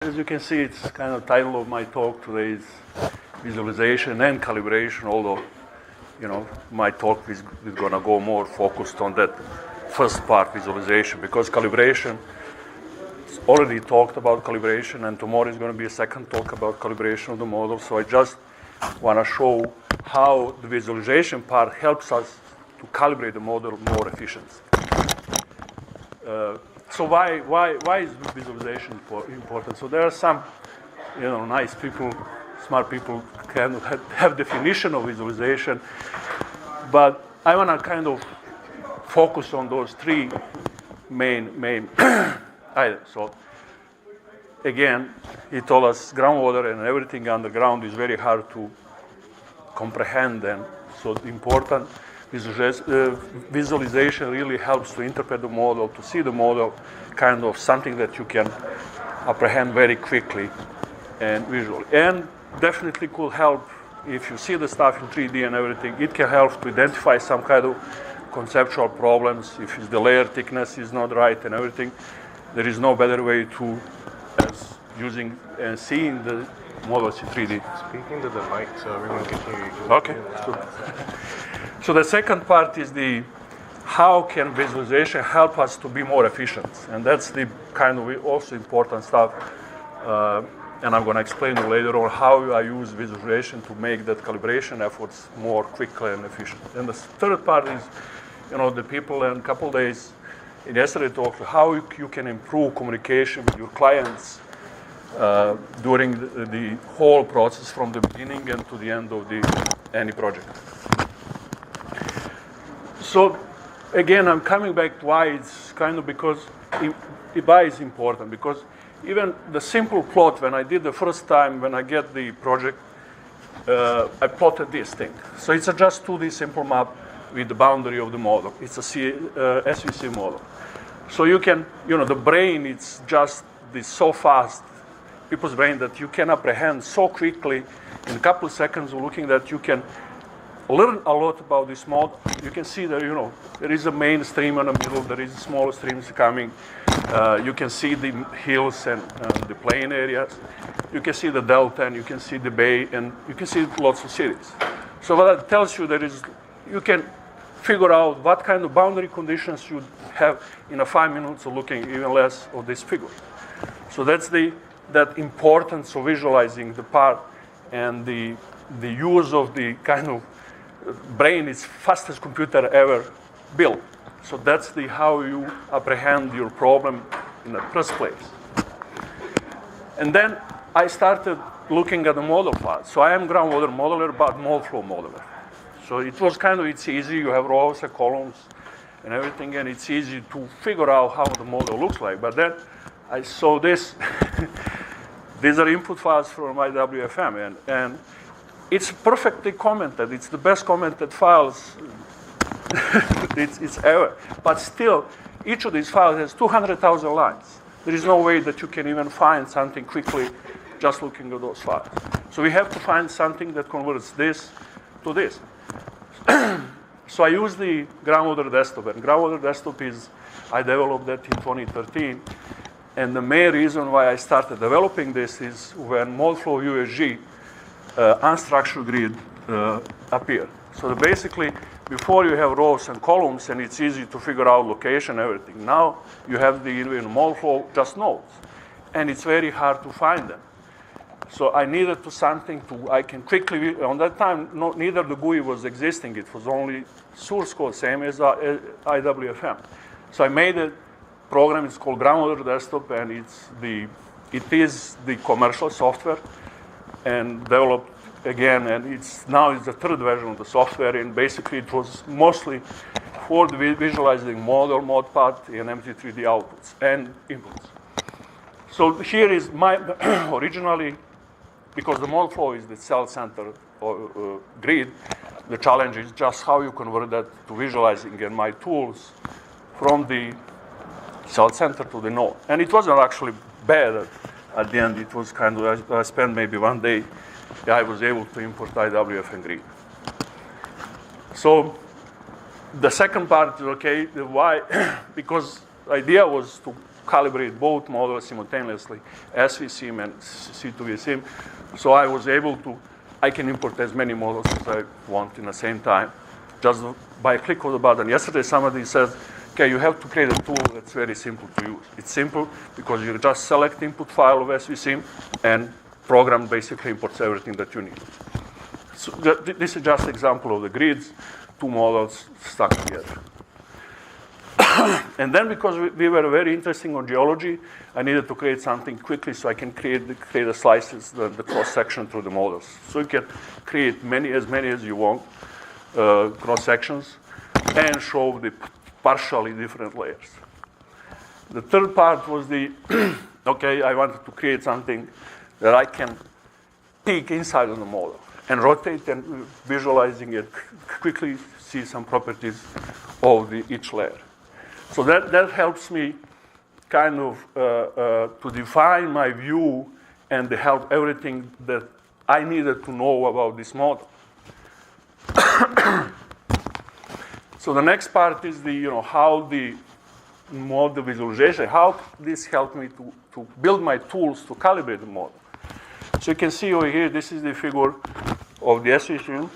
As you can see, it's kind of title of my talk today is visualization and calibration, although, my talk is going to go more focused on that first part, visualization, because calibration, it's already talked about calibration, and tomorrow is going to be a second talk about calibration of the model. So I just want to show how the visualization part helps us to calibrate the model more efficiently. So why is visualization important? So there are some, nice people, smart people can have definition of visualization, but I want to kind of focus on those three main items. So again, he told us groundwater and everything underground is very hard to comprehend, and so the important visualization really helps to interpret the model, to see the model, kind of something that you can apprehend very quickly and visually. And definitely could help if you see the stuff in 3D and everything. It can help to identify some kind of conceptual problems. If the layer thickness is not right and everything, there is no better way to using and seeing the models in 3D. Speaking to the mic so everyone can hear you. Okay. So the second part is how can visualization help us to be more efficient? And that's the kind of also important stuff. And I'm going to explain later on how I use visualization to make that calibration efforts more quickly and efficient. And the third part is, the people in a couple days, yesterday talked how you can improve communication with your clients during the whole process from the beginning and to the end of any project. So again, I'm coming back to why it's kind of because why is important, because even the simple plot, when I did the first time, when I get the project, I plotted this thing. So it's just 2D simple map with the boundary of the model. It's a SVC model. So you can, the brain, it's just so fast, people's brain, that you can apprehend so quickly in a couple of seconds of looking that you can learn a lot about this model. You can see that, there is a main stream in the middle, there is smaller streams coming. You can see the hills and the plain areas. You can see the delta, and you can see the bay, and you can see lots of cities. So what that tells you, you can figure out what kind of boundary conditions you have in 5 minutes of looking, even less, of this figure. So that's that importance of visualizing the part, and the use of the kind of brain is fastest computer ever built. So that's how you apprehend your problem in the first place. And then I started looking at the model part. So I am groundwater modeler, but mold flow modeler. So it was it's easy. You have rows and columns and everything, and it's easy to figure out how the model looks like. But then I saw this. These are input files from IWFM, and it's perfectly commented. It's the best commented files it's ever. But still, each of these files has 200,000 lines. There is no way that you can even find something quickly just looking at those files. So we have to find something that converts this to this. So I use the GroundWater desktop. And GroundWater desktop I developed that in 2013. And the main reason why I started developing this is when MoldFlow USG unstructured grid appeared. So basically, before you have rows and columns, and it's easy to figure out location, everything. Now you have in MoldFlow just nodes, and it's very hard to find them. So I needed I can quickly, on that time, neither the GUI was existing. It was only source code, same as IWFM. So I made a program. It's called GroundWater Desktop, and it is the commercial software, and developed again, and it's the third version of the software, and basically it was mostly for the visualizing model, mod path, and MT3D outputs and inputs. So here is my originally, because the mod flow is the cell-centered grid, the challenge is just how you convert that to visualizing, and my tools from the cell-center to the node. And it wasn't actually bad at the end. It was I spent maybe one day, I was able to import IWFM grid. So the second part is okay. Why? Because the idea was to calibrate both models simultaneously, SVSIM and C2VSIM. So I was able to, I can import as many models as I want in the same time, just by a click of the button. Yesterday somebody said, okay, you have to create a tool that's very simple to use. It's simple because you just select input file of SVSIM and program basically imports everything that you need. So this is just an example of the grids, two models stuck together. And then because we were very interested on geology, I needed to create something quickly so I can create the slices, the cross-section through the models. So you can create as many as you want, cross-sections, and show the partially different layers. The third part was okay, I wanted to create something that I can peek inside of the model and rotate and visualizing it, quickly see some properties of each layer. So that helps me kind of to define my view and to help everything that I needed to know about this model. So the next part is how the model visualization, how this helped me to build my tools to calibrate the model. So you can see over here, this is the figure of the SVSIM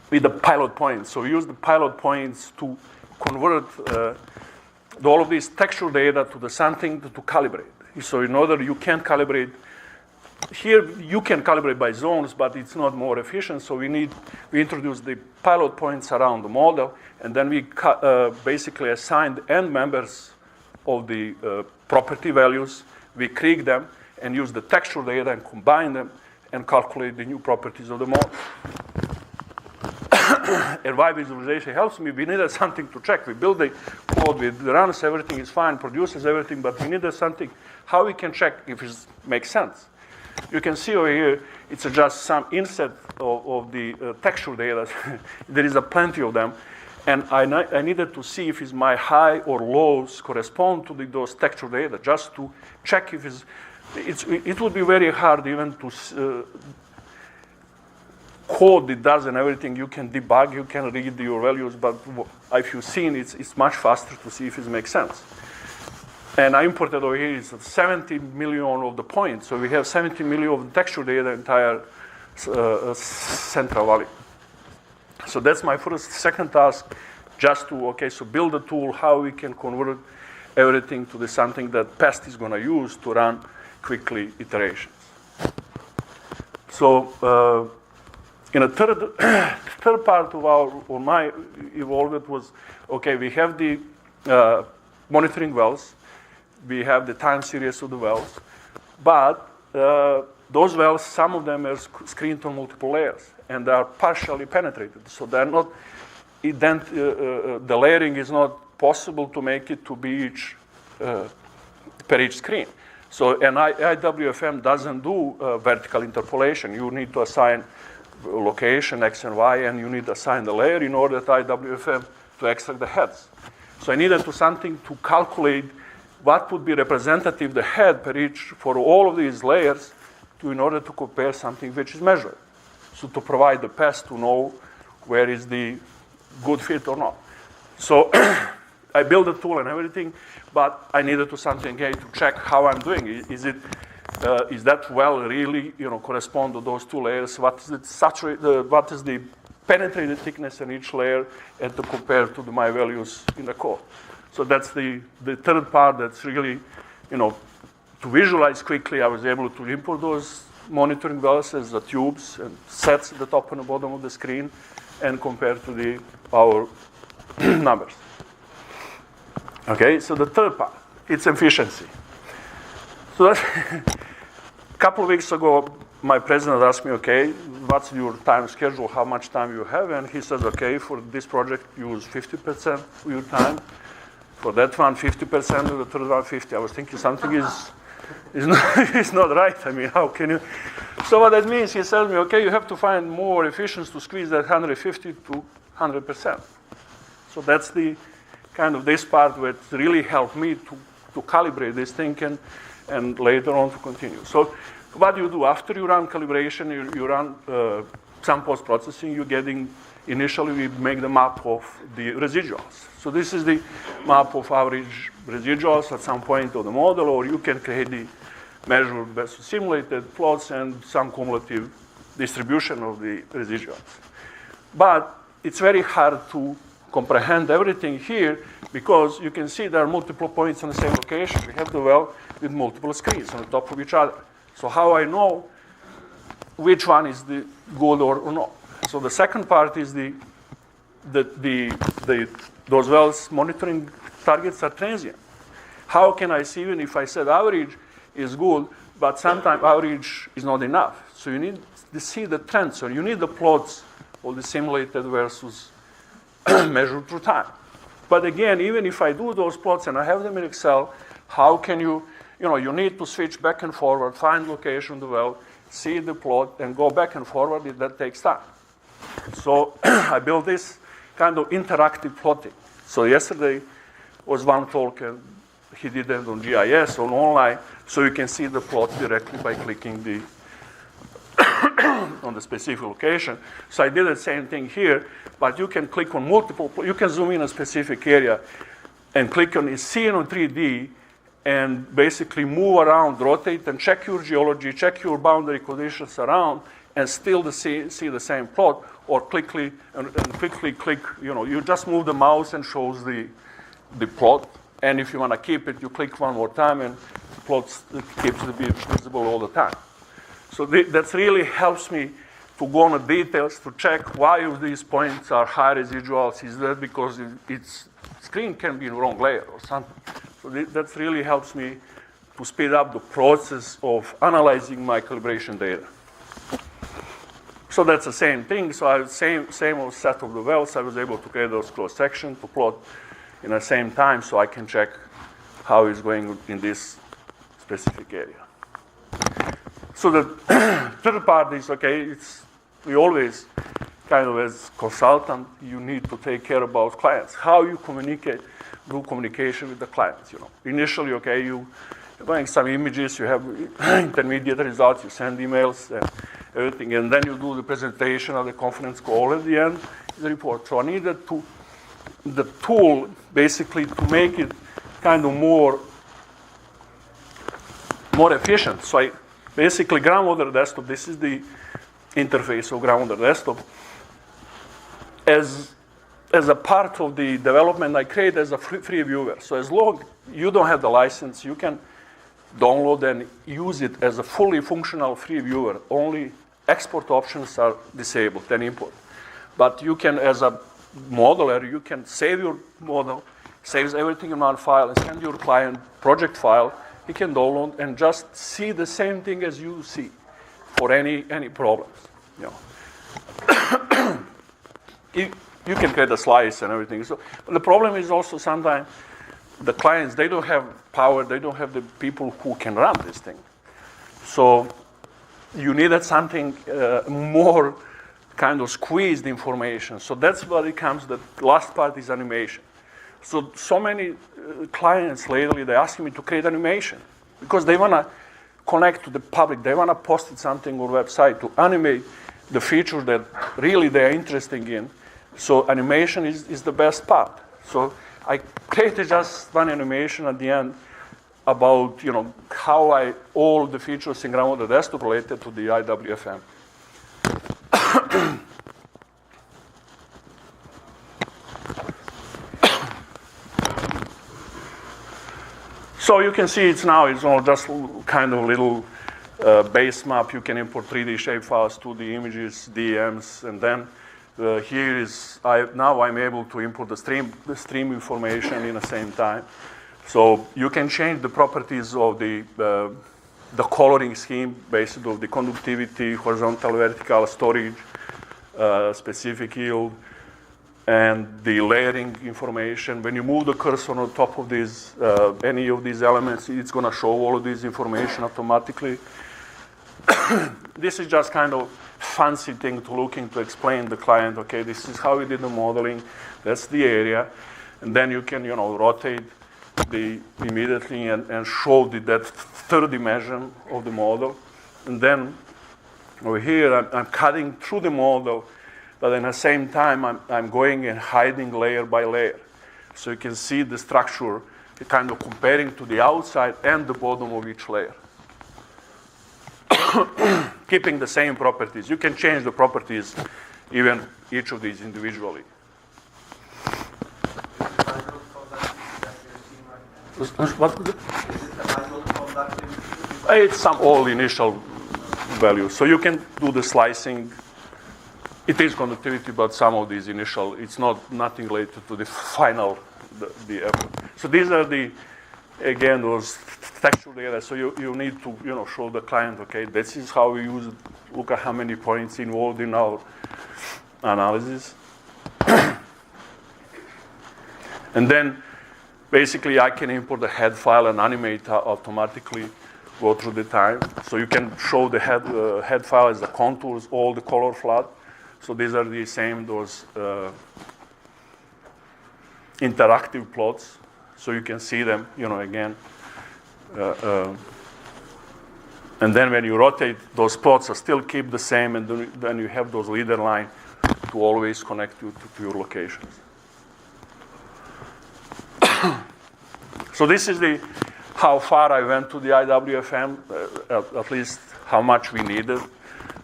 with the pilot points. So we use the pilot points to convert all of this texture data to something to calibrate. So in order you can calibrate, here you can calibrate by zones, but it's not more efficient. So we introduce the pilot points around the model, and then we basically assign the end members of the property values. We click them and use the texture data and combine them and calculate the new properties of the model. And why visualization helps me, we needed something to check. We build the code, it runs, everything is fine, produces everything, but we needed something, how we can check if it makes sense. You can see over here, it's just some inset of the texture data. There is plenty of them. And I needed to see if my high or lows correspond to those texture data, just to check if it would be very hard even to code it does and everything. You can debug, you can read your values, but if you've seen it, it's much faster to see if it makes sense. And I imported over here is 70 million of the points. So we have 70 million of the texture data entire Central Valley. So that's my second task, just to, so build a tool, how we can convert everything to something that PEST is going to use to run quickly iterations. So in a third part of my involvement was, we have the monitoring wells, we have the time series of the wells, but those wells, some of them are screened on multiple layers, and they are partially penetrated. So they're not, the layering is not possible to make it to be per each screen. So an IWFM doesn't do vertical interpolation. You need to assign location, X and Y, and you need to assign the layer in order that IWFM to extract the heads. So I needed something to calculate what would be representative the head per each for all of these layers in order to compare something which is measured. So to provide the PEST to know where is the good fit or not. So I built a tool and everything, but I needed something to check how I'm doing. Is that well really correspond to those two layers? What is the penetrated thickness in each layer, and to compare to my values in the code? So that's the third part. That's really to visualize quickly. I was able to import those monitoring wells as the tubes and sets at the top and the bottom of the screen, and compare to our numbers. Okay, so the third part, it's efficiency. So that's a couple of weeks ago, my president asked me, what's your time schedule, how much time you have? And he says, for this project, use 50% of your time. For that one, 50%, of the third one, 50%. I was thinking something is not right. I mean, how can you? So what that means, he tells me, you have to find more efficiency to squeeze that 150 to 100%. So that's the kind of this part where it really helped me to calibrate this thing and later on to continue. So what do you do? After you run calibration, you run some post-processing, you're getting initially we make the map of the residuals. So this is the map of average residuals at some point of the model, or you can create the measured versus simulated plots and some cumulative distribution of the residuals. But it's very hard to comprehend everything here because you can see there are multiple points on the same location. We have the well with multiple screens on the top of each other. So how I know which one is the good or not? So the second part is those wells monitoring targets are transient. How can I see, even if I said average is good, but sometimes average is not enough? So you need to see the trend. So you need the plots of the simulated versus measured through time. But again, even if I do those plots and I have them in Excel, how can you need to switch back and forward, find location of the well, see the plot, and go back and forward. That takes time. So I built this kind of interactive plotting. So yesterday was one talk, and he did it on GIS, on online, so you can see the plot directly by clicking on the specific location. So I did the same thing here, but you can click on multiple, you can zoom in a specific area and click on see it on 3D and basically move around, rotate, and check your geology, check your boundary conditions around, and still see the same plot, or quickly click, you just move the mouse and shows the plot. And if you want to keep it, you click one more time and the plot keeps to be visible all the time. So that really helps me to go on the details to check why these points are high residuals. Is that because its screen can be in the wrong layer or something? So that really helps me to speed up the process of analyzing my calibration data. So that's the same thing. So I same old set of the wells. I was able to create those cross sections to plot in the same time, so I can check how it's going in this specific area. So the third part is, we always kind of, as consultant, you need to take care about clients. How you do communication with the clients. Initially, you're going some images, you have intermediate results, you send emails and everything, and then you do the presentation of the conference call at the end, the report. So I needed the tool basically to make it kind of more efficient. So basically GroundWater desktop, this is the interface of GroundWater desktop. As a part of the development, I create as a free viewer. So as long you don't have the license, you can download and use it as a fully functional free viewer. Only export options are disabled and import. But you can, as a modeler, you can save your model, saves everything in one file, and send your client project file. He can download and just see the same thing as you see for any problems. You can create a slice and everything. So the problem is also sometimes the clients, they don't have power, they don't have the people who can run this thing. So you needed something more kind of squeezed information. So that's what it comes, the last part is animation. So many clients lately, they're asking me to create animation because they want to connect to the public. They want to post something on the website to animate the feature that really they're interested in. So animation is the best part. So I created just one animation at the end about how all the features in GroundWater desktop related to the IWFM. So you can see it's all just kind of little base map. You can import 3D shapefiles, 2D images, DMs, and then here is now I'm able to import the stream information in the same time. So you can change the properties of the coloring scheme based on the conductivity, horizontal, vertical, storage, specific yield, and the layering information. When you move the cursor on top of these, any of these elements, it's going to show all of this information automatically. This is just kind of fancy thing to look into, explain the client, okay, this is how we did the modeling, that's the area, and then you can, rotate immediately and show that third dimension of the model. And then over here, I'm cutting through the model but at the same time, I'm going and hiding layer by layer. So you can see the structure kind of comparing to the outside and the bottom of each layer. Keeping the same properties. You can change the properties, even each of these individually. What? It's some all initial values. So you can do the slicing. It is conductivity, but some of these initial, it's nothing related to the final, the effort. So these are again, those textual data. So you need to show the client, okay, this is how we use it. Look at how many points involved in our analysis. And then basically I can import the head file and animate automatically, go through the time. So you can show the head file as the contours, all the color flood. So these are the same, those interactive plots. So you can see them, again. And then when you rotate, those plots are still keep the same, and then you have those leader line to always connect you to your locations. So this is how far I went to the IWFM, at least how much we needed.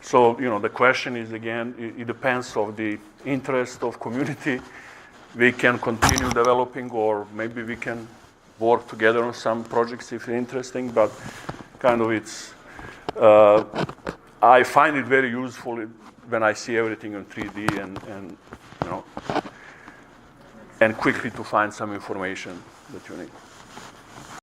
So, the question is, again, it depends on the interest of community. We can continue developing, or maybe we can work together on some projects if it's interesting, but kind of I find it very useful when I see everything in 3D and quickly to find some information that you need.